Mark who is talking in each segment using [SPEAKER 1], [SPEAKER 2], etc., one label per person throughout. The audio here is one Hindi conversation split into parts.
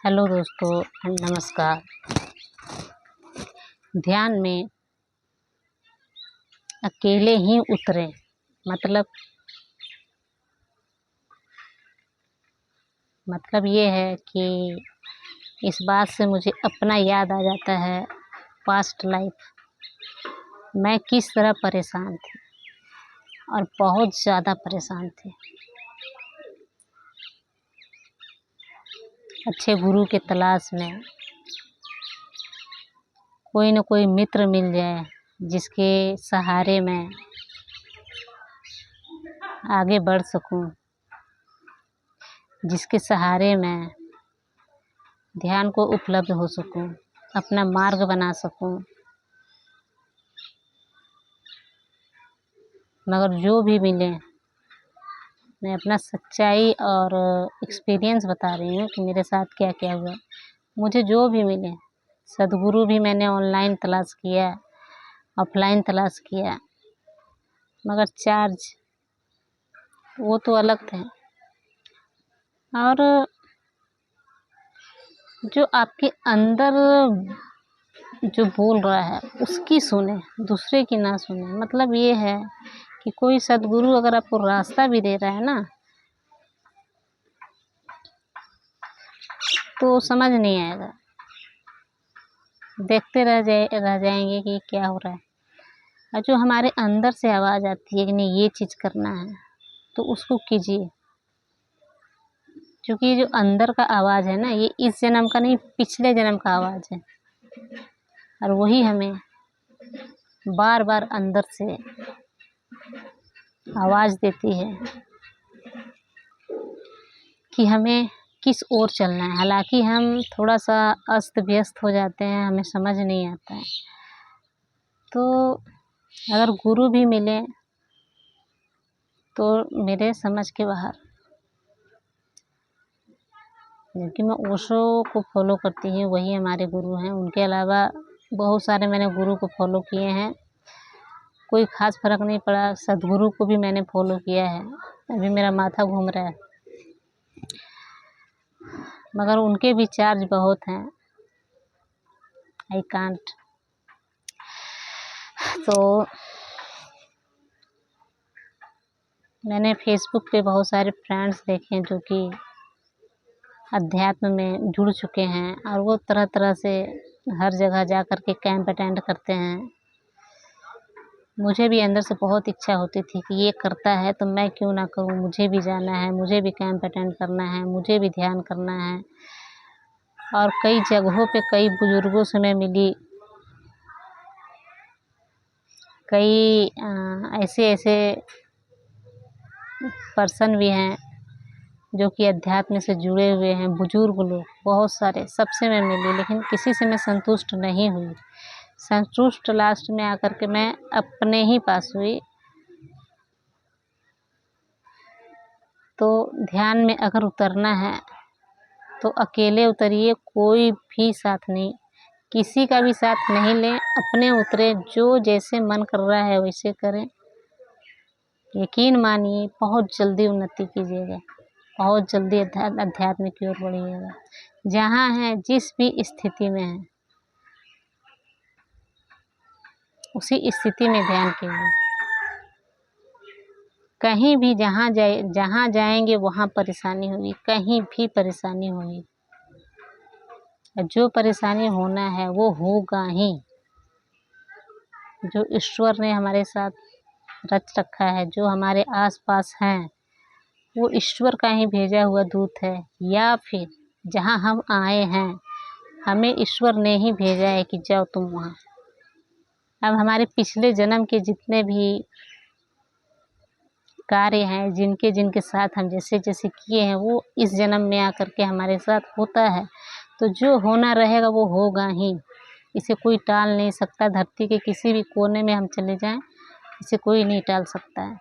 [SPEAKER 1] हेलो दोस्तों, नमस्कार। ध्यान में अकेले ही उतरे मतलब ये है कि इस बात से मुझे अपना याद आ जाता है पास्ट लाइफ। मैं किस तरह परेशान थी और बहुत ज़्यादा परेशान थी। अच्छे गुरु के तलाश में कोई न कोई मित्र मिल जाए जिसके सहारे मैं आगे बढ़ सकूं, जिसके सहारे मैं ध्यान को उपलब्ध हो सकूं, अपना मार्ग बना सकूं। मगर जो भी मिले, मैं अपना सच्चाई और एक्सपीरियंस बता रही हूँ कि मेरे साथ क्या क्या हुआ। मुझे जो भी मिले, सद्गुरु भी मैंने ऑनलाइन तलाश किया, ऑफलाइन तलाश किया, मगर चार्ज वो तो अलग थे। और जो आपके अंदर जो बोल रहा है उसकी सुने, दूसरे की ना सुने। मतलब ये है कि कोई सद्गुरु अगर आपको रास्ता भी दे रहा है ना, तो समझ नहीं आएगा, देखते रह जाएंगे कि क्या हो रहा है। और जो हमारे अंदर से आवाज़ आती है कि नहीं ये चीज़ करना है, तो उसको कीजिए। क्योंकि ये जो अंदर का आवाज़ है ना, ये इस जन्म का नहीं, पिछले जन्म का आवाज़ है। और वही हमें बार बार अंदर से आवाज़ देती है कि हमें किस ओर चलना है। हालांकि हम थोड़ा सा अस्त व्यस्त हो जाते हैं, हमें समझ नहीं आता है। तो अगर गुरु भी मिले तो मेरे समझ के बाहर। क्योंकि मैं ओशो को फॉलो करती हूँ, वही हमारे गुरु हैं। उनके अलावा बहुत सारे मैंने गुरु को फॉलो किए हैं, कोई ख़ास फ़र्क नहीं पड़ा। सद्गुरु को भी मैंने फॉलो किया है, अभी मेरा माथा घूम रहा है, मगर उनके भी चार्ज बहुत हैं। I can't. तो मैंने फेसबुक पे बहुत सारे फ्रेंड्स देखे हैं जो कि अध्यात्म में जुड़ चुके हैं, और वो तरह तरह से हर जगह जा कर के कैंप अटेंड करते हैं। मुझे भी अंदर से बहुत इच्छा होती थी कि ये करता है तो मैं क्यों ना करूं, मुझे भी जाना है, मुझे भी कैंप अटेंड करना है, मुझे भी ध्यान करना है। और कई जगहों पे कई बुजुर्गों से मैं मिली, कई ऐसे पर्सन भी हैं जो कि अध्यात्म से जुड़े हुए हैं, बुजुर्ग लोग बहुत सारे, सबसे मैं मिली, लेकिन किसी से मैं संतुष्ट नहीं हुई। संतुष्ट लास्ट में आकर के मैं अपने ही पास हुई। तो ध्यान में अगर उतरना है तो अकेले उतरिए, कोई भी साथ नहीं, किसी का भी साथ नहीं लें, अपने उतरे। जो जैसे मन कर रहा है वैसे करें। यकीन मानिए बहुत जल्दी उन्नति कीजिएगा, बहुत जल्दी अध्यात्म की ओर बढ़िएगा। जहाँ है, जिस भी स्थिति में है, उसी स्थिति में ध्यान कीजिए। कहीं भी जहाँ जाएंगे वहाँ परेशानी होगी, कहीं भी परेशानी होगी। जो परेशानी होना है वो होगा ही। जो ईश्वर ने हमारे साथ रच रखा है, जो हमारे आसपास हैं, वो ईश्वर का ही भेजा हुआ दूत है, या फिर जहाँ हम आए हैं हमें ईश्वर ने ही भेजा है कि जाओ तुम वहाँ। अब हमारे पिछले जन्म के जितने भी कार्य हैं, जिनके जिनके साथ हम जैसे जैसे किए हैं, वो इस जन्म में आकर के हमारे साथ होता है। तो जो होना रहेगा वो होगा ही, इसे कोई टाल नहीं सकता। धरती के किसी भी कोने में हम चले जाएं, इसे कोई नहीं टाल सकता है।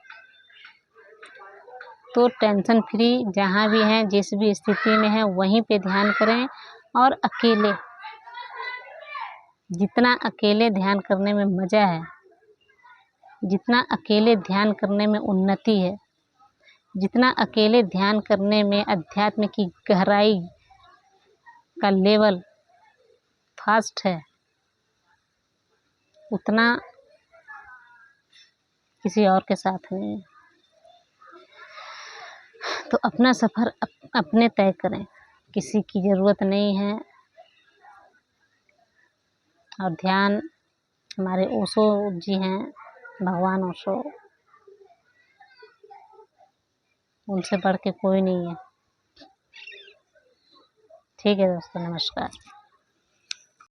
[SPEAKER 1] तो टेंशन फ्री जहाँ भी हैं, जिस भी स्थिति में हैं, वहीं पे ध्यान करें। और अकेले, जितना अकेले ध्यान करने में मज़ा है, जितना अकेले ध्यान करने में उन्नति है, जितना अकेले ध्यान करने में अध्यात्म की गहराई का लेवल फास्ट है उतना किसी और के साथ नहीं है। तो अपना सफ़र अपने तय करें, किसी की ज़रूरत नहीं है। और ध्यान हमारे ओशो जी हैं, भगवान ओशो, उनसे बढ़ के कोई नहीं है। ठीक है दोस्तों, नमस्कार।